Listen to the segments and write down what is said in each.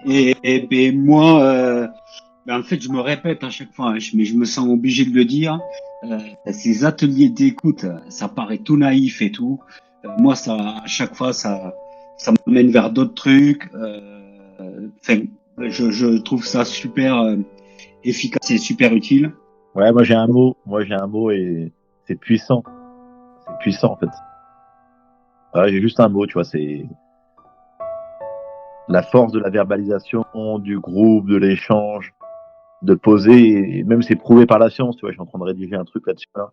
Et moi, en fait, je me répète à chaque fois, hein, mais je me sens obligé de le dire. Ces ateliers d'écoute, ça paraît tout naïf et tout. Moi, ça, à chaque fois, ça m'amène vers d'autres trucs. Enfin, je trouve ça super efficace et super utile. Ouais, moi j'ai un mot et c'est puissant. C'est puissant en fait. Ouais, j'ai juste un mot, tu vois, c'est la force de la verbalisation, du groupe, de l'échange, de poser, et même c'est prouvé par la science, tu vois, je suis en train de rédiger un truc là-dessus là.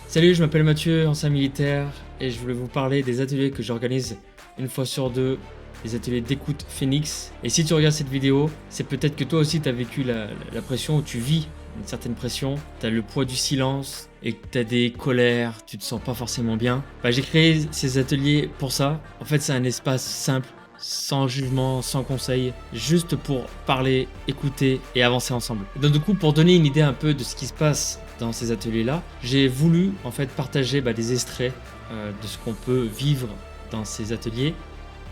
Salut, je m'appelle Mathieu, ancien militaire, et je voulais vous parler des ateliers que j'organise une fois sur deux, les ateliers d'écoute Phoenix. Et si tu regardes cette vidéo, c'est peut-être que toi aussi tu as vécu la pression, ou tu vis une certaine pression, tu as le poids du silence, et que tu as des colères, tu te sens pas forcément bien. J'ai créé ces ateliers pour ça. En fait, c'est un espace simple, sans jugement, sans conseil, juste pour parler, écouter et avancer ensemble. Donc du coup, pour donner une idée un peu de ce qui se passe dans ces ateliers-là, j'ai voulu en fait partager des extraits de ce qu'on peut vivre dans ces ateliers.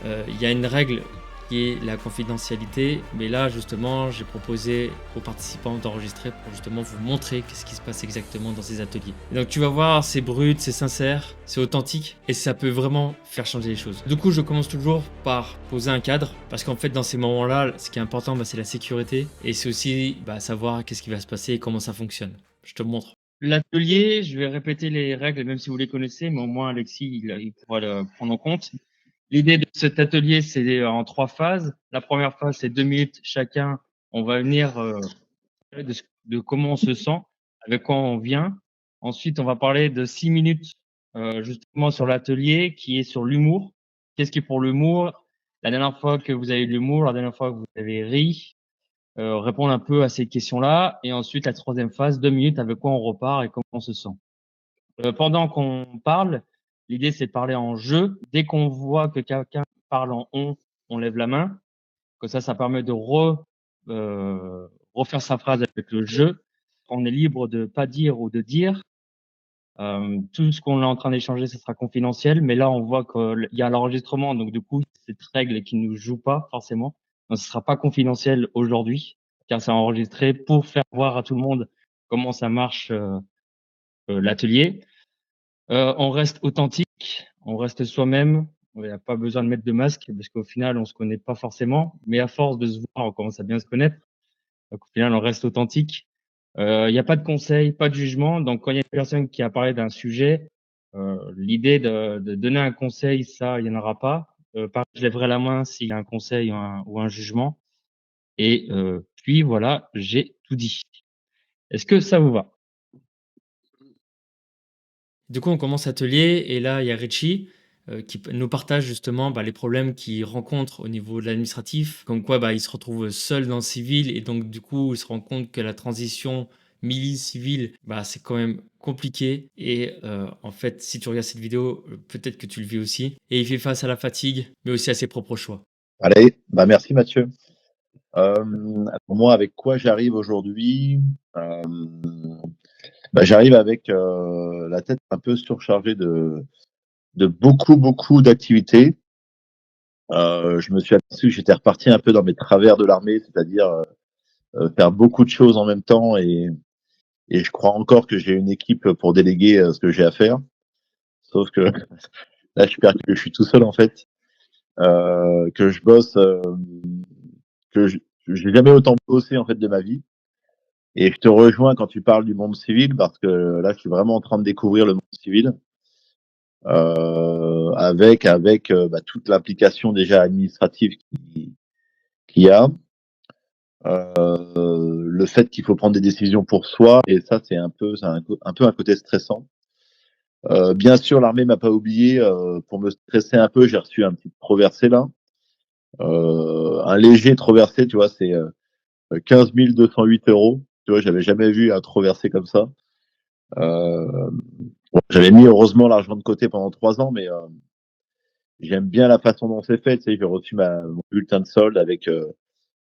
Il y a une règle qui est la confidentialité, mais là justement j'ai proposé aux participants d'enregistrer pour justement vous montrer ce qui se passe exactement dans ces ateliers. Et donc tu vas voir, c'est brut, c'est sincère, c'est authentique et ça peut vraiment faire changer les choses. Du coup, je commence toujours par poser un cadre parce qu'en fait dans ces moments-là, ce qui est important, c'est la sécurité et c'est aussi savoir qu'est-ce qui va se passer et comment ça fonctionne. Je te montre. L'atelier, je vais répéter les règles, même si vous les connaissez, mais au moins Alexis, il pourra le prendre en compte. L'idée de cet atelier, c'est en 3 phases. La première phase, c'est 2 minutes chacun. On va venir parler de comment on se sent, avec quoi on vient. Ensuite, on va parler de 6 minutes justement sur l'atelier qui est sur l'humour. Qu'est-ce qui est pour l'humour? La dernière fois que vous avez eu de l'humour, la dernière fois que vous avez ri, répondre un peu à ces questions-là. Et ensuite, la troisième phase, 2 minutes, avec quoi on repart et comment on se sent. Pendant qu'on parle, l'idée c'est de parler en jeu. Dès qu'on voit que quelqu'un parle en on lève la main. Que ça permet de refaire sa phrase avec le jeu. On est libre de pas dire ou de dire. Tout ce qu'on est en train d'échanger, ce sera confidentiel. Mais là, on voit qu'il y a l'enregistrement, donc du coup, cette règle qui ne joue pas forcément. Donc, ce sera pas confidentiel aujourd'hui, car c'est enregistré pour faire voir à tout le monde comment ça marche l'atelier. On reste authentique, on reste soi-même. Il n'y a pas besoin de mettre de masque parce qu'au final, on se connaît pas forcément. Mais à force de se voir, on commence à bien se connaître. Donc au final, on reste authentique. Il n'y a pas de conseil, pas de jugement. Donc quand il y a une personne qui a parlé d'un sujet, l'idée de donner un conseil, ça, il n'y en aura pas. Je lèverai la main s'il y a un conseil ou un jugement. Et puis voilà, j'ai tout dit. Est-ce que ça vous va? Du coup, on commence l'atelier et là, il y a Richie qui nous partage justement les problèmes qu'il rencontre au niveau de l'administratif. Comme quoi, il se retrouve seul dans le civil et donc du coup, il se rend compte que la transition milice-civil, c'est quand même compliqué. Et en fait, si tu regardes cette vidéo, peut-être que tu le vis aussi. Et il fait face à la fatigue, mais aussi à ses propres choix. Allez, bah merci Mathieu. Pour moi, avec quoi j'arrive aujourd'hui? J'arrive avec la tête un peu surchargée de beaucoup d'activités. Je me suis aperçu que j'étais reparti un peu dans mes travers de l'armée, c'est-à-dire faire beaucoup de choses en même temps et je crois encore que j'ai une équipe pour déléguer ce que j'ai à faire. Sauf que là, je perds que je suis tout seul en fait, que je bosse, que j'ai jamais autant bossé en fait de ma vie. Et je te rejoins quand tu parles du monde civil parce que là, je suis vraiment en train de découvrir le monde civil avec toute l'implication déjà administrative qu'il y a. Le fait qu'il faut prendre des décisions pour soi et ça c'est un peu un côté stressant. Bien sûr l'armée m'a pas oublié pour me stresser un peu j'ai reçu un petit troversé là, un léger troversé tu vois c'est 15 208 €. Tu vois j'avais jamais vu un troversé comme ça. Bon, j'avais mis heureusement l'argent de côté pendant 3 ans mais j'aime bien la façon dont c'est fait. Tu sais j'ai reçu mon bulletin de solde avec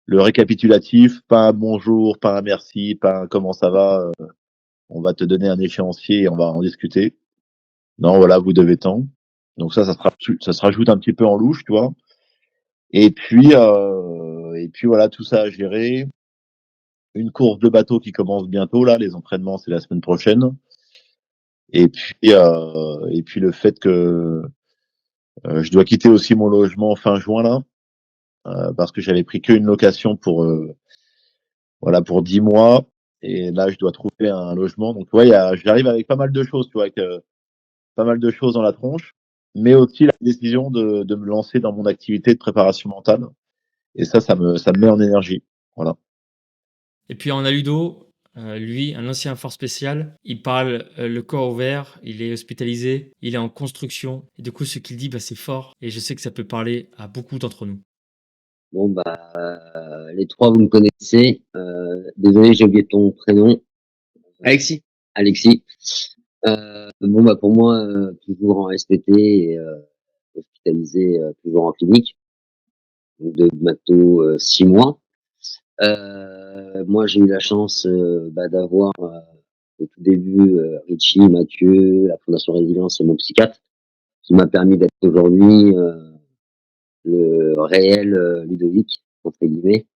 le récapitulatif, pas un bonjour, pas un merci, pas un comment ça va. On va te donner un échéancier et on va en discuter. non, voilà, vous devez tant. Donc ça se rajoute un petit peu en louche, tu vois. Et puis voilà, tout ça à gérer. Une course de bateau qui commence bientôt, là, les entraînements, c'est la semaine prochaine. Et puis le fait que je dois quitter aussi mon logement fin juin, là, parce que j'avais pris qu'une location voilà, pour 10 mois. Et là, je dois trouver un logement. Donc, ouais, j'arrive avec pas mal de choses, tu vois, avec pas mal de choses dans la tronche, mais aussi la décision de me lancer dans mon activité de préparation mentale. Et ça me met en énergie. Voilà. Et puis on a Ludo, lui, un ancien fort spécial. Il parle le corps ouvert, il est hospitalisé, il est en construction. Et du coup, ce qu'il dit, bah, c'est fort. Et je sais que ça peut parler à beaucoup d'entre nous. Bon, bah, les trois, vous me connaissez. Désolé, j'ai oublié ton prénom. Alexis. Alexis. Bon, bah, pour moi, toujours en SPT et hospitalisé, toujours en clinique. Donc, de bientôt 6 mois. Moi, j'ai eu la chance bah, d'avoir au tout début Richie, Mathieu, la Fondation Résilience et mon psychiatre, qui m'a permis d'être aujourd'hui le réel Ludovic, entre guillemets.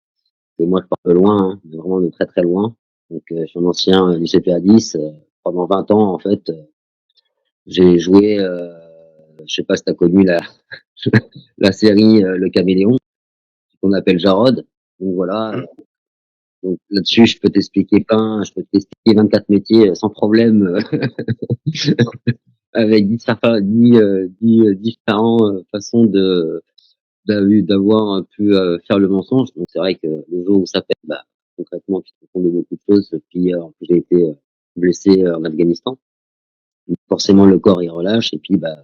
Et moi, je pars de loin, hein, vraiment de très très loin. Donc, je suis un ancien du CPA 10. Pendant 20 ans, en fait, j'ai joué, je sais pas si tu as connu la série Le Caméléon, qu'on appelle Jarod. Donc voilà. Donc là-dessus, je peux t'expliquer je peux t'expliquer 24 métiers sans problème, avec 10 différentes façons d'avoir pu faire le mensonge. Donc c'est vrai que le jour où ça fait, bah, concrètement, tu te rends compte de beaucoup de choses. Puis j'ai été blessé en Afghanistan. Donc, forcément, le corps il relâche. Et puis bah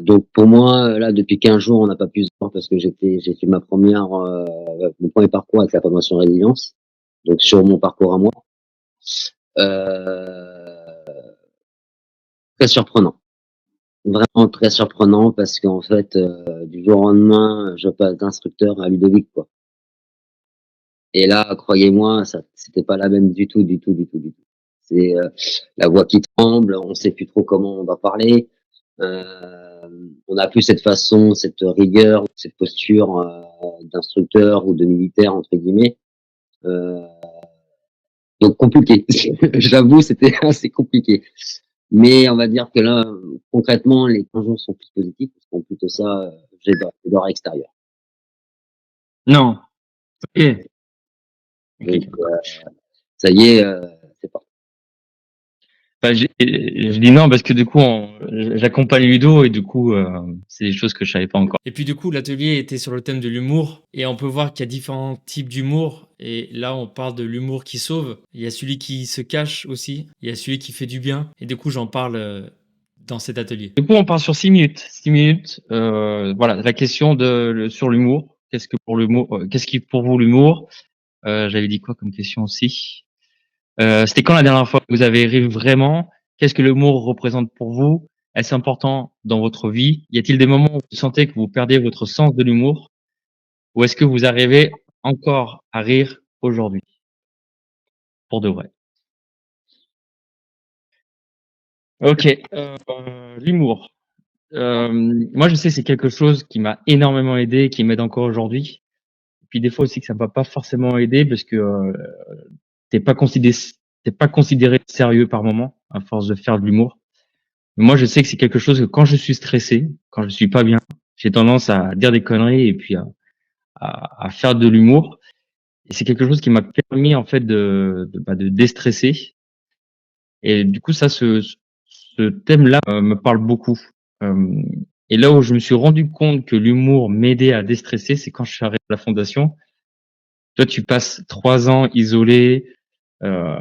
donc pour moi, là depuis 15 jours, on n'a pas pu se voir parce que j'ai fait mon premier parcours avec la formation résilience. Donc sur mon parcours à moi, euh, très surprenant. Vraiment très surprenant parce qu'en fait, du jour au lendemain, je passe d'instructeur à Ludovic, quoi. Et là, croyez-moi, ça, c'était pas la même du tout, du tout, du tout, du tout. C'est la voix qui tremble, on sait plus trop comment on va parler. On n'a plus cette façon, cette rigueur, cette posture d'instructeur ou de militaire entre guillemets. Donc compliqué. J'avoue, c'était assez compliqué. Mais on va dire que là, concrètement, les 15 jours sont plus positifs parce qu'en plus de ça, j'adore à l'extérieur. Non. Ok. Donc, ça y est, c'est parti. Enfin, je dis non parce que du coup, j'accompagne Ludo et du coup, c'est des choses que je savais pas encore. Et puis du coup, l'atelier était sur le thème de l'humour. Et on peut voir qu'il y a différents types d'humour. Et là, on parle de l'humour qui sauve. Il y a celui qui se cache aussi. Il y a celui qui fait du bien. Et du coup, j'en parle dans cet atelier. Du coup, on part sur 6 minutes. 6 minutes. Voilà, la question sur l'humour. Qu'est-ce qui pour vous l'humour? J'avais dit quoi comme question aussi? C'était quand la dernière fois que vous avez ri vraiment? Qu'est-ce que l'humour représente pour vous? Est-ce important dans votre vie? Y a-t-il des moments où vous sentez que vous perdez votre sens de l'humour? Ou est-ce que vous arrivez encore à rire aujourd'hui? Pour de vrai. Ok, l'humour. Moi, je sais que c'est quelque chose qui m'a énormément aidé, qui m'aide encore aujourd'hui. Et puis des fois aussi que ça m'a pas forcément aidé parce que t'es pas considéré, t'es pas considéré sérieux par moment à force de faire de l'humour. Mais moi, je sais que c'est quelque chose que quand je suis stressé, quand je suis pas bien, j'ai tendance à dire des conneries et puis à faire de l'humour. Et c'est quelque chose qui m'a permis en fait de déstresser. Et du coup, ce thème-là me parle beaucoup. Euh, et là où je me suis rendu compte que l'humour m'aidait à déstresser, c'est quand je suis arrivé à la fondation. Toi, tu passes 3 ans isolé, euh,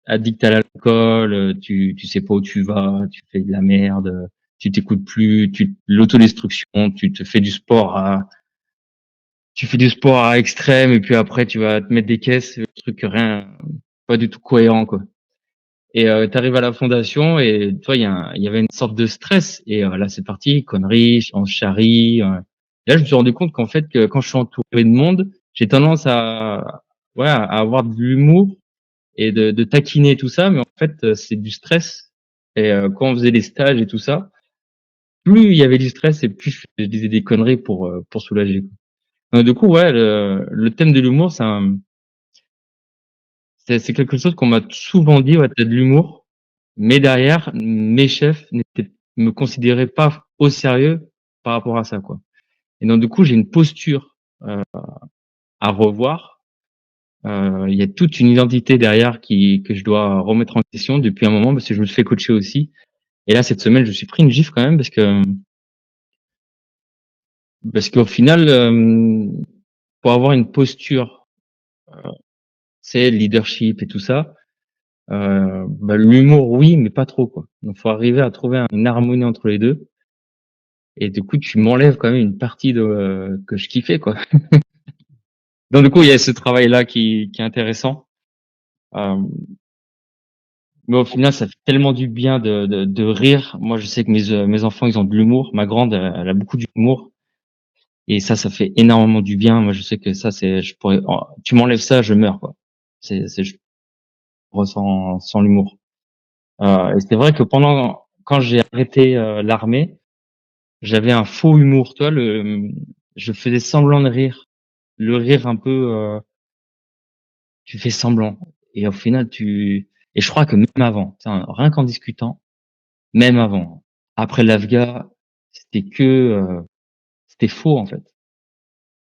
addict à l'alcool, tu sais pas où tu vas, tu fais de la merde, tu t'écoutes plus, l'autodestruction, tu fais du sport à extrême et puis après tu vas te mettre des caisses, le truc rien, pas du tout cohérent quoi. Et t'arrives à la fondation et toi il y avait une sorte de stress et là c'est parti, conneries, on charrie. Et là je me suis rendu compte qu'en fait que quand je suis entouré de monde, j'ai tendance à avoir de l'humour et de taquiner tout ça, mais en fait c'est du stress Et quand on faisait les stages et tout ça, plus il y avait du stress et plus je disais des conneries pour soulager, quoi. Du coup, ouais, le thème de l'humour, c'est quelque chose qu'on m'a souvent dit, ouais, tu as de l'humour, mais derrière, mes chefs me considéraient pas au sérieux par rapport à ça, quoi. Et donc du coup, j'ai une posture à revoir. Il y a toute une identité derrière que je dois remettre en question depuis un moment parce que je me suis fait coacher aussi. Et là, cette semaine, je me suis pris une gifle quand même parce qu'au final, pour avoir une posture, c'est leadership et tout ça, bah, l'humour, oui, mais pas trop, quoi. Donc, faut arriver à trouver une harmonie entre les deux. Et du coup, tu m'enlèves quand même une partie que je kiffais, quoi. Donc, du coup, il y a ce travail-là qui est intéressant. Euh, mais au final, ça fait tellement du bien de rire. Moi, je sais que mes enfants, ils ont de l'humour. Ma grande, elle a beaucoup d'humour. Et ça fait énormément du bien. Moi, je sais que ça, tu m'enlèves ça, je meurs, quoi. Je ressens sans l'humour. Et c'est vrai que quand j'ai arrêté l'armée, j'avais un faux humour, toi, je faisais semblant de rire, le rire un peu, tu fais semblant, et au final et je crois que même avant, tiens, rien qu'en discutant, même avant, après l'Afga, c'était faux en fait.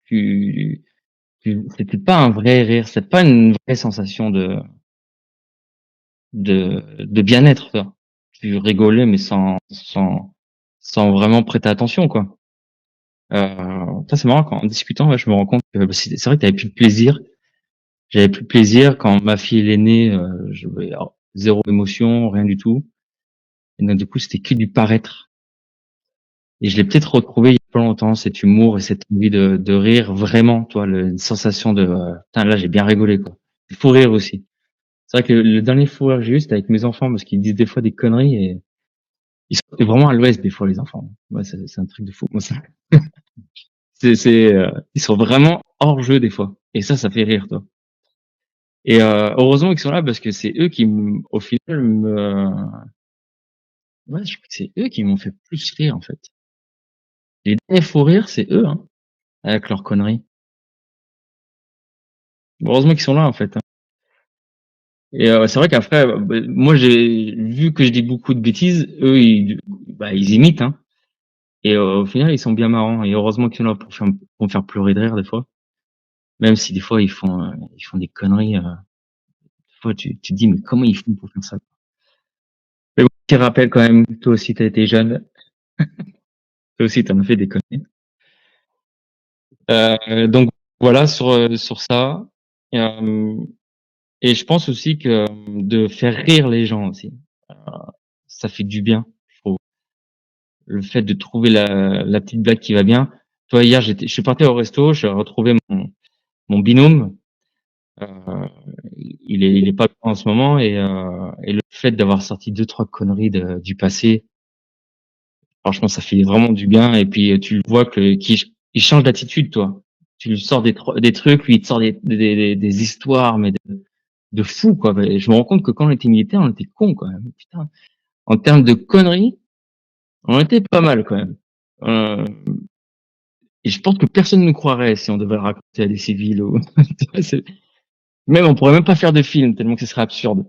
Tu, C'était pas un vrai rire, c'était pas une vraie sensation de bien-être, toi. Tu rigolais mais sans vraiment prêter attention, quoi. Ça c'est marrant quand en discutant, ouais, je me rends compte que bah, c'est vrai que t'avais plus de plaisir. J'avais plus de plaisir quand ma fille elle est née, zéro émotion, rien du tout. Et donc du coup c'était que du paraître. Et je l'ai peut-être retrouvé il y a pas longtemps, cet humour et cette envie de rire vraiment, toi, une sensation de putain là j'ai bien rigolé, quoi. Il faut rire aussi. C'est vrai que le dernier fou rire que j'ai eu c'était avec mes enfants parce qu'ils disent des fois des conneries et ils sont vraiment à l'ouest des fois les enfants. Ouais, c'est un truc de fou. Moi, ça, ils sont vraiment hors jeu des fois. Et ça fait rire, toi. Et heureusement qu'ils sont là parce que c'est eux au final, ouais, je crois que c'est eux qui m'ont fait plus rire, en fait. Les derniers fous rires, c'est eux, hein, avec leurs conneries. Heureusement qu'ils sont là, en fait, hein. Et c'est vrai qu'après, moi, j'ai vu que je dis beaucoup de bêtises, eux, ils imitent, hein. Et au final, ils sont bien marrants. Et heureusement qu'ils sont là pour me faire pleurer de rire, des fois. Même si des fois, ils font des conneries. Des fois, tu te dis, mais comment ils font pour faire ça? Mais bon, petit rappel quand même, toi aussi, t'as été jeune. Toi aussi, t'en as fait des conneries. Donc voilà sur ça. Euh, et je pense aussi que de faire rire les gens aussi, euh, ça fait du bien, je trouve. Le fait de trouver la petite blague qui va bien. Toi hier, je suis parti au resto, j'ai retrouvé mon binôme. Euh, il est pas bien en ce moment et le fait d'avoir sorti deux trois conneries du passé, franchement, ça fait vraiment du bien. Et puis tu le vois qu'il change d'attitude, toi. Tu lui sors des trucs, lui il te sort des histoires, mais de fou, quoi. Et je me rends compte que quand on était militaire, on était cons, quand même. Putain. En termes de conneries, on était pas mal, quand même. Euh, et je pense que personne ne nous croirait si on devait le raconter à des civils ou, même, on pourrait même pas faire de film tellement que ce serait absurde.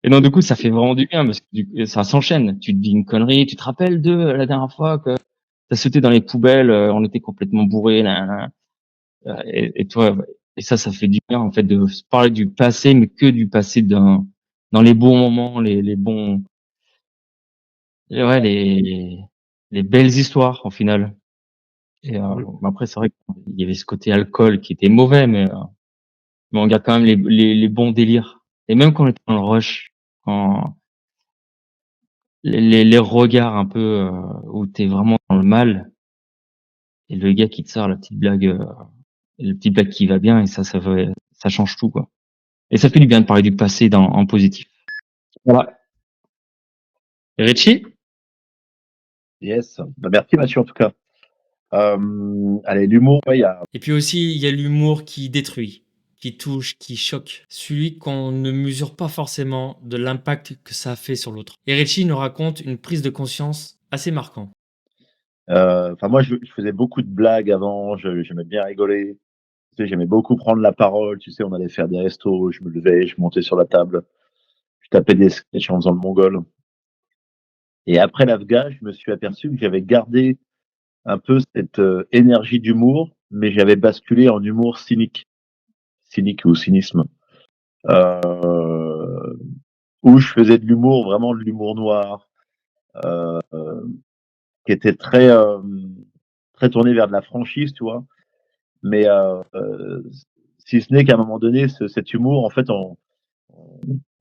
Et donc, du coup, ça fait vraiment du bien parce que ça s'enchaîne. Tu te dis une connerie, tu te rappelles de la dernière fois que t'as sauté dans les poubelles, on était complètement bourrés, là, là. Et toi, et ça fait du bien, en fait, de se parler du passé, mais que du passé dans les bons moments, les bons, ouais, les belles histoires, au final. Et, après, c'est vrai qu'il y avait ce côté alcool qui était mauvais, mais on garde quand même les bons délires. Et même quand on était dans le rush, quand les regards un peu, où t'es vraiment dans le mal, et le gars qui te sort la petite blague qui va bien, et ça change tout, quoi. Et ça fait du bien de parler du passé en positif. Voilà. Et Richie? Yes. Bah, merci Mathieu en tout cas. Allez, l'humour, ouais, il y a Et puis aussi, il y a l'humour qui détruit. qui touche, qui choque, celui qu'on ne mesure pas forcément de l'impact que ça a fait sur l'autre. Et Richie nous raconte une prise de conscience assez marquante. Enfin, moi, je faisais beaucoup de blagues avant, j'aimais bien rigoler. Tu sais, j'aimais beaucoup prendre la parole. Tu sais, on allait faire des restos, je me levais, je montais sur la table, je tapais des sketchs en faisant le mongol. Et après l'Afghan, je me suis aperçu que j'avais gardé un peu cette énergie d'humour, mais j'avais basculé en humour cynique ou cynisme, euh, où je faisais de l'humour, vraiment de l'humour noir, euh, qui était très tourné vers de la franchise, tu vois. Mais si ce n'est qu'à un moment donné, cet humour, en fait, on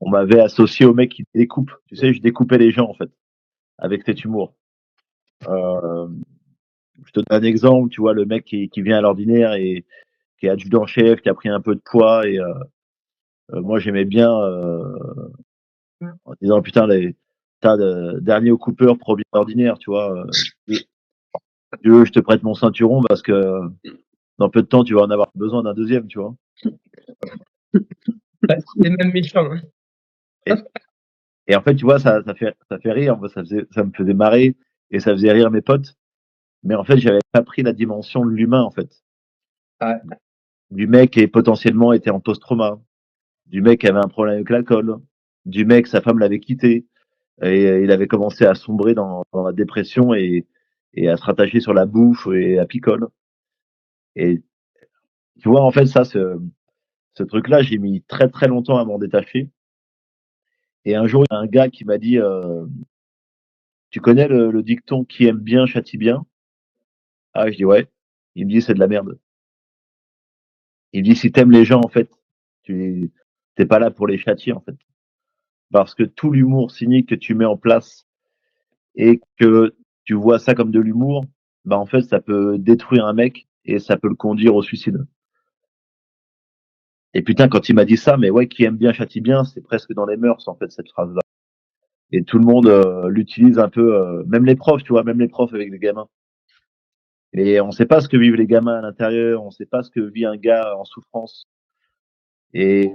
m'avait associé au mec qui découpe. Tu sais, je découpais les gens, en fait, avec cet humour. Euh, je te donne un exemple, tu vois, le mec qui vient à l'ordinaire et qui est adjudant-chef, qui a pris un peu de poids, et moi, j'aimais bien, en disant, putain, t'as le dernier au Cooper, premier ordinaire, tu vois. Tu veux, je te prête mon ceinturon parce que dans peu de temps, tu vas en avoir besoin d'un deuxième, tu vois. Bah, c'est les mêmes méchants. Hein. Et, et en fait, tu vois, ça fait rire, moi, ça me faisait marrer et ça faisait rire mes potes. Mais en fait, j'avais pas pris la dimension de l'humain, en fait. Ouais. Du mec qui potentiellement était en post-trauma, du mec qui avait un problème avec l'alcool, du mec, sa femme l'avait quitté et il avait commencé à sombrer dans la dépression et à se rattacher sur la bouffe et à picole. Et tu vois, en fait, ce truc-là, j'ai mis très très longtemps à m'en détacher. Et un jour, il y a un gars qui m'a dit, tu connais le dicton qui aime bien châtie bien? Ah, je dis ouais. Il me dit c'est de la merde. Il me dit si t'aimes les gens, en fait, tu t'es pas là pour les châtier, en fait. Parce que tout l'humour cynique que tu mets en place et que tu vois ça comme de l'humour, bah en fait, ça peut détruire un mec et ça peut le conduire au suicide. Et putain, quand il m'a dit ça, mais ouais, qui aime bien châtie bien, c'est presque dans les mœurs, en fait, cette phrase-là. Et tout le monde l'utilise un peu, même les profs, tu vois, même les profs avec des gamins. Et on sait pas ce que vivent les gamins à l'intérieur, on sait pas ce que vit un gars en souffrance. Et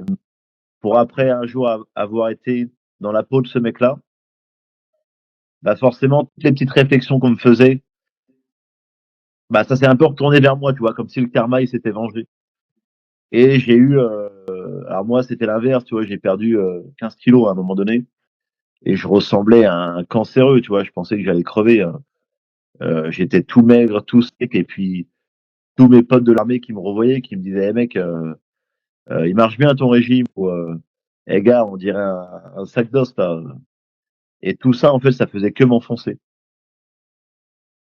pour après un jour avoir été dans la peau de ce mec-là, bah forcément toutes les petites réflexions qu'on me faisait, bah ça s'est un peu retourné vers moi, tu vois, comme si le karma il s'était vengé. Et j'ai eu, alors moi c'était l'inverse, tu vois, j'ai perdu 15 kilos à un moment donné et je ressemblais à un cancéreux, tu vois, je pensais que j'allais crever. Hein. J'étais tout maigre, tout sec et puis tous mes potes de l'armée qui me revoyaient, qui me disaient, hey, mec, il marche bien ton régime ou hey, gars, on dirait un sac d'os là. Et tout ça en fait, ça faisait que m'enfoncer.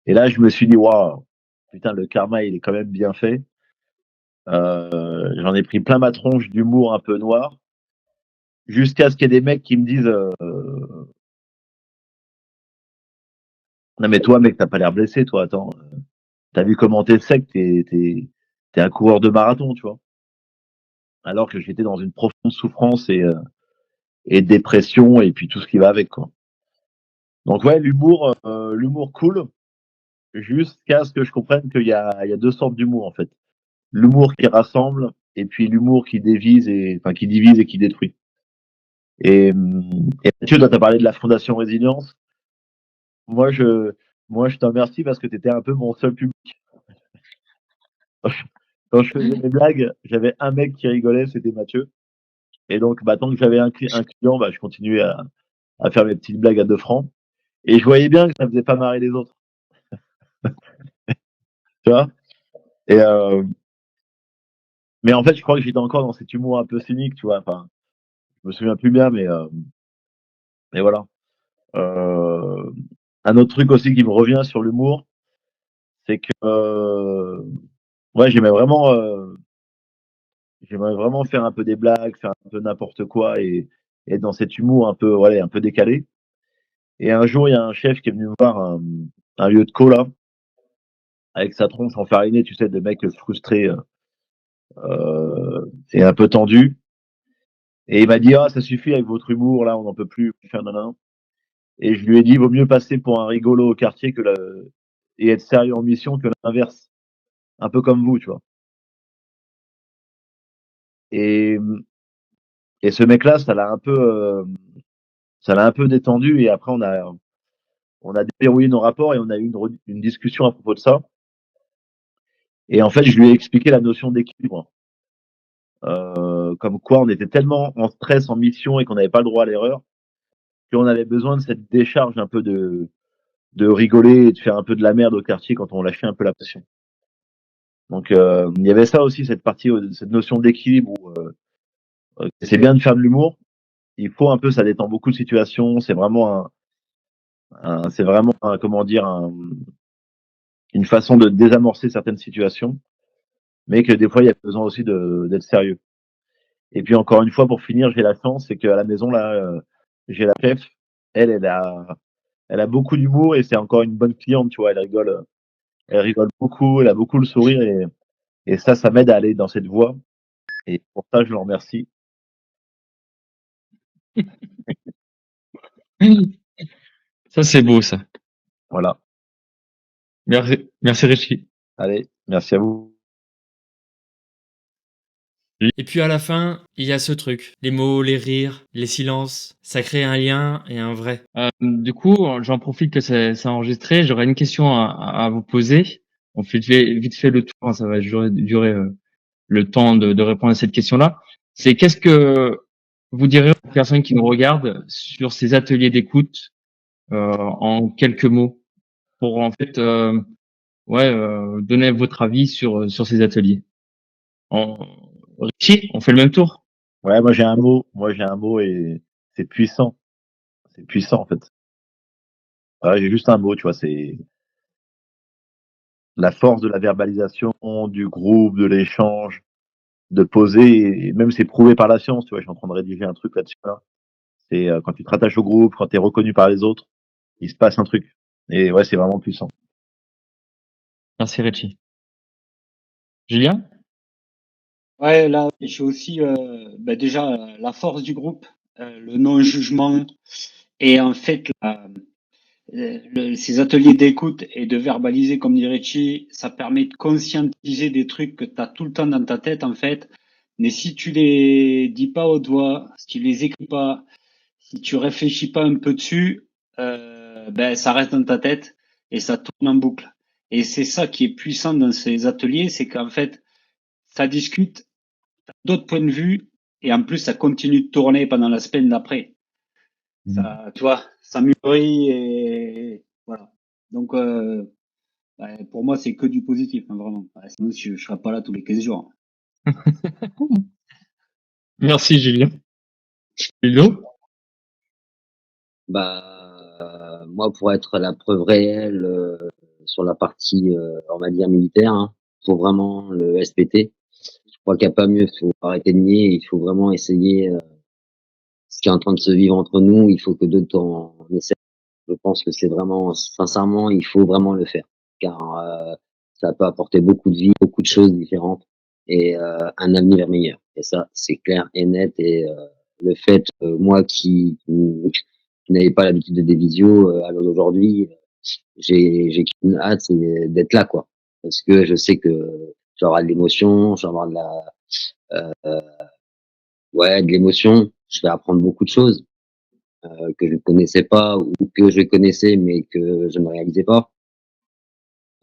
Et là, je me suis dit, waouh, putain, le karma, il est quand même bien fait. J'en ai pris plein ma tronche d'humour un peu noir, jusqu'à ce qu'il y ait des mecs qui me disent, non mais toi, mec, t'as pas l'air blessé, toi, attends, t'as vu comment t'es sec, t'es un coureur de marathon, tu vois. Alors que j'étais dans une profonde souffrance et dépression et puis tout ce qui va avec, quoi. Donc ouais, l'humour cool, jusqu'à ce que je comprenne qu'il y a deux sortes d'humour en fait. L'humour qui rassemble et puis l'humour qui qui divise et qui détruit. Et, et Mathieu, toi, t'as parlé de la Fondation Résilience. Moi, je, moi, je te remercie parce que tu étais un peu mon seul public. Quand je faisais mes blagues, j'avais un mec qui rigolait, c'était Mathieu. Et donc, bah, tant que j'avais un client, bah, je continuais à faire mes petites blagues à 2 francs. Et je voyais bien que ça faisait pas marrer les autres, tu vois. Et mais en fait, je crois que j'étais encore dans cet humour un peu cynique, tu vois. Enfin, je me souviens plus bien, mais voilà. Euh, un autre truc aussi qui me revient sur l'humour, c'est que ouais, j'aimerais vraiment faire un peu des blagues, faire un peu n'importe quoi et être dans cet humour un peu, ouais, un peu décalé. Et un jour, il y a un chef qui est venu me voir, un lieu de cola, avec sa tronche enfarinée, tu sais, de mec frustré et un peu tendu. Et il m'a dit, ah, ça suffit avec votre humour, là, on n'en peut plus faire nanana. Et je lui ai dit, vaut mieux passer pour un rigolo au quartier et être sérieux en mission que l'inverse. Un peu comme vous, tu vois. Et, et ce mec-là, ça l'a un peu détendu. Et après, on a déverrouillé nos rapports et on a eu une discussion à propos de ça. Et en fait, je lui ai expliqué la notion d'équilibre. Comme quoi, on était tellement en stress, en mission et qu'on n'avait pas le droit à l'erreur, qu'on avait besoin de cette décharge un peu de rigoler et de faire un peu de la merde au quartier quand on lâchait un peu la pression. Donc, il y avait ça aussi, cette partie, cette notion d'équilibre où c'est bien de faire de l'humour. Il faut un peu, ça détend beaucoup de situations. C'est vraiment comment dire, une façon de désamorcer certaines situations, mais que des fois, il y a besoin aussi d'être sérieux. Et puis encore une fois, pour finir, j'ai la chance, c'est qu'à la maison là, j'ai la chef. Elle a beaucoup d'humour et c'est encore une bonne cliente, tu vois. Elle rigole beaucoup, elle a beaucoup le sourire et ça m'aide à aller dans cette voie. Et pour ça, je le remercie. Ça, c'est beau, ça. Voilà. Merci Richie. Allez, merci à vous. Et puis à la fin, il y a ce truc. Les mots, les rires, les silences. Ça crée un lien et un vrai. Du coup, j'en profite que c'est enregistré. J'aurais une question à vous poser. On fait vite fait le tour, hein, ça va durer le temps de répondre à cette question-là. C'est qu'est-ce que vous direz aux personnes qui nous regardent sur ces ateliers d'écoute en quelques mots pour en fait donner votre avis sur ces ateliers. Richie, on fait le même tour. Ouais, moi j'ai un mot. Moi j'ai un mot et c'est puissant. C'est puissant en fait. Voilà, j'ai juste un mot, tu vois. C'est la force de la verbalisation, du groupe, de l'échange, de poser. Et même c'est prouvé par la science. Tu vois, je suis en train de rédiger un truc là-dessus. Là. C'est quand tu te rattaches au groupe, quand tu es reconnu par les autres, il se passe un truc. Et ouais, c'est vraiment puissant. Merci Richie. Julien? Ouais, là, je suis aussi déjà la force du groupe, le non-jugement et en fait ces ateliers d'écoute et de verbaliser, comme dirait Richie, ça permet de conscientiser des trucs que tu as tout le temps dans ta tête en fait. Mais si tu les dis pas haute voix, si tu les écris pas, si tu réfléchis pas un peu dessus, ça reste dans ta tête et ça tourne en boucle. Et c'est ça qui est puissant dans ces ateliers, c'est qu'en fait, ça discute d'autres points de vue et en plus ça continue de tourner pendant la semaine d'après. Ça, tu vois, ça mûrit et voilà. Donc pour moi c'est que du positif, hein, vraiment. Sinon je serais pas là tous les 15 jours. Merci Julien. Ludo? Moi, pour être la preuve réelle sur la partie, on va dire militaire, hein, faut vraiment le SPT. Je crois qu'il n'y a pas mieux. Il faut arrêter de nier. Il faut vraiment essayer ce qui est en train de se vivre entre nous. Il faut que d'autres en essaient. Je pense que c'est vraiment, sincèrement, il faut vraiment le faire, car ça peut apporter beaucoup de vie, beaucoup de choses différentes et un avenir meilleur. Et ça, c'est clair et net. Et le fait, moi qui n'avais pas l'habitude de des visios, à l'heure d'aujourd'hui, j'ai qu'une hâte, c'est d'être là, quoi. Parce que je sais que j'aurai de l'émotion, j'aurai de de l'émotion. Je vais apprendre beaucoup de choses que je ne connaissais pas ou que je connaissais mais que je ne réalisais pas.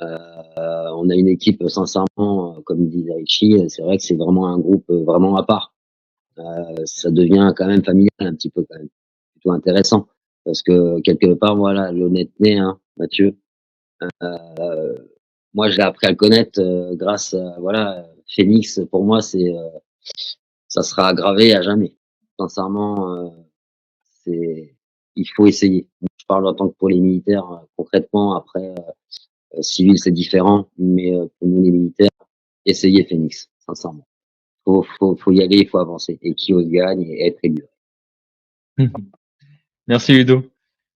On a une équipe, sincèrement, comme disait Richie, c'est vrai que c'est vraiment un groupe vraiment à part. Ça devient quand même familial un petit peu quand même, plutôt intéressant parce que quelque part, voilà, l'honnêteté, hein, Mathieu. Moi, je l'ai appris à le connaître grâce à voilà, Phoenix. Pour moi, ça sera gravé à jamais. Sincèrement, c'est il faut essayer. Je parle en tant que pour les militaires, concrètement. Après, civil, c'est différent, mais pour nous les militaires, essayez Phoenix, sincèrement. Faut y aller, il faut avancer. Et qui ose gagne et être élu. Merci Ludo.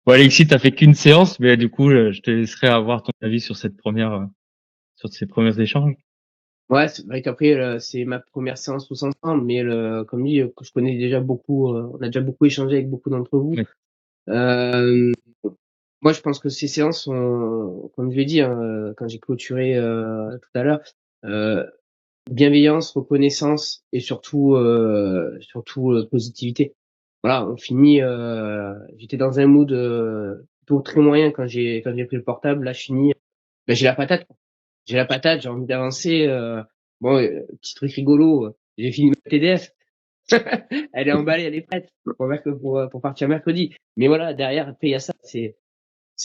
Bon Alexis, t'as fait qu'une séance, mais du coup, je te laisserai avoir ton avis sur sur ces premiers échanges. Ouais, c'est vrai qu'après, c'est ma première séance tous ensemble, mais comme dit, je connais déjà beaucoup, on a déjà beaucoup échangé avec beaucoup d'entre vous. Oui. Moi, je pense que ces séances sont, comme je l'ai dit, hein, quand j'ai clôturé tout à l'heure, bienveillance, reconnaissance et surtout positivité. Voilà, on finit. J'étais dans un mood plutôt très moyen quand j'ai pris le portable. Là, je finis. Ben, j'ai la patate. J'ai la patate. J'ai envie d'avancer. Bon, petit truc rigolo. J'ai fini ma TDF. Elle est emballée, elle est prête pour partir mercredi. Mais voilà, derrière, après, il y a ça. C'est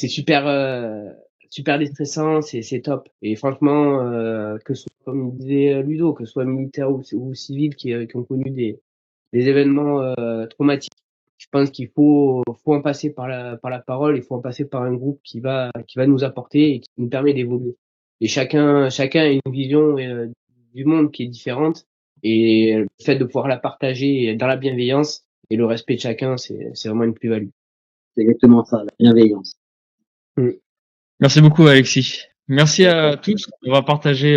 super déstressant, c'est top. Et franchement, que ce soit, comme disait Ludo, que ce soit militaire ou civil qui ont connu des événements traumatiques, je pense qu'il faut en passer par la parole, il faut en passer par un groupe qui va nous apporter et qui nous permet d'évoluer. Et chacun a une vision du monde qui est différente, et le fait de pouvoir la partager dans la bienveillance et le respect de chacun, c'est vraiment une plus-value. C'est exactement ça, la bienveillance. Merci beaucoup, Alexis. Merci à tous d'avoir partagé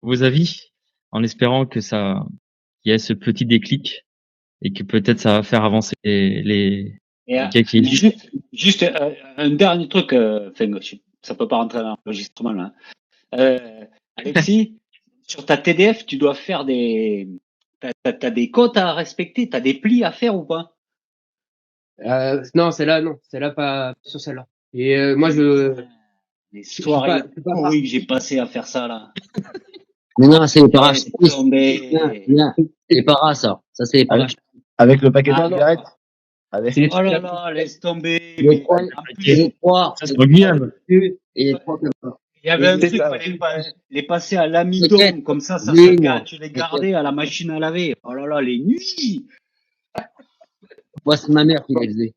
vos avis, en espérant que qu'il y ait ce petit déclic et que peut-être ça va faire avancer les Juste un dernier truc, ça peut pas rentrer dans l'enregistrement là. Alexis, sur ta TDF, tu dois faire t'as des cotes à respecter, t'as des plis à faire ou pas? Non, celle-là pas sur celle-là. Et moi Les soirées pourries que j'ai passé à faire ça là. Mais non, c'est les paras. C'est les paras, ça. Ça, c'est les paras. Avec le paquet de cigarettes. Avec... Oh là là, laisse tomber. Les trois. Ça, c'est pas Guyane. Et les trois comme ça. Il y avait un truc, il fallait les passer à l'amidon, comme ça tu les gardais à la machine à laver. Oh là là, les nuits. Moi, c'est ma mère qui les faisait.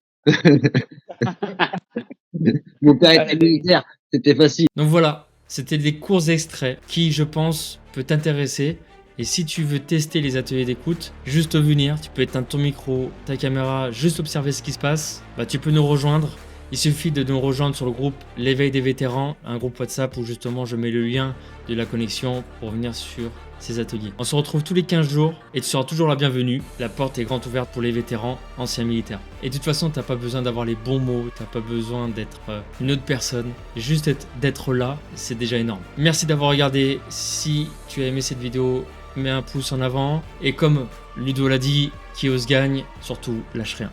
Mon père était militaire, c'était facile. Donc voilà, c'était des courts extraits qui, je pense, peut t'intéresser. Et si tu veux tester les ateliers d'écoute, juste venir, tu peux éteindre ton micro, ta caméra, juste observer ce qui se passe, bah, tu peux nous rejoindre. Il suffit de nous rejoindre sur le groupe L'éveil des vétérans, un groupe WhatsApp où justement je mets le lien de la connexion pour venir sur ces ateliers. On se retrouve tous les 15 jours et tu seras toujours la bienvenue. La porte est grande ouverte pour les vétérans, anciens militaires. Et de toute façon, t'as pas besoin d'avoir les bons mots, t'as pas besoin d'être une autre personne. Juste d'être là, c'est déjà énorme. Merci d'avoir regardé. Si tu as aimé cette vidéo, mets un pouce en avant. Et comme Ludo l'a dit, qui ose gagne, surtout lâche rien.